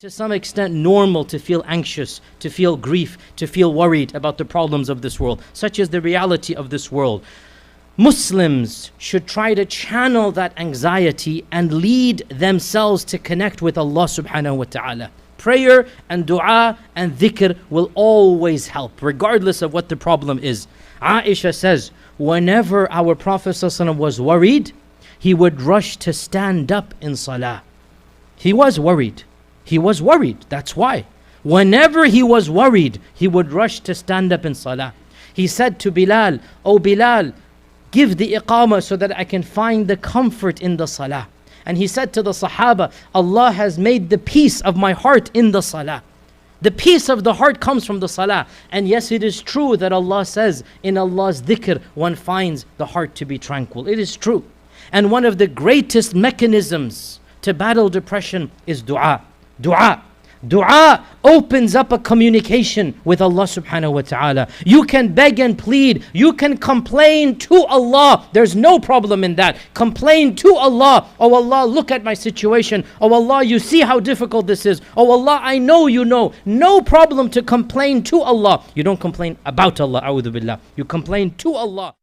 to some extent normal to feel anxious, to feel grief, to feel worried about the problems of this world. Such is the reality of this world. Muslims should try to channel that anxiety and lead themselves to connect with Allah subhanahu wa ta'ala. Prayer and dua and dhikr will always help, regardless of what the problem is. Aisha says, whenever our Prophet ﷺ was worried, he would rush to stand up in salah. He was worried. He was worried. That's why. Whenever he was worried, he would rush to stand up in salah. He said to Bilal, "Oh Bilal, give the iqamah so that I can find the comfort in the salah." And he said to the Sahaba, Allah has made the peace of my heart in the salah. The peace of the heart comes from the salah. And yes, it is true that Allah says in Allah's dhikr, one finds the heart to be tranquil. It is true. And one of the greatest mechanisms to battle depression is dua. Dua. Dua opens up a communication with Allah subhanahu wa ta'ala. You can beg and plead. You can complain to Allah. There's no problem in that. Complain to Allah. Oh Allah, look at my situation. Oh Allah, you see how difficult this is. Oh Allah, I know you know. No problem to complain to Allah. You don't complain about Allah, a'udhu billah. You complain to Allah.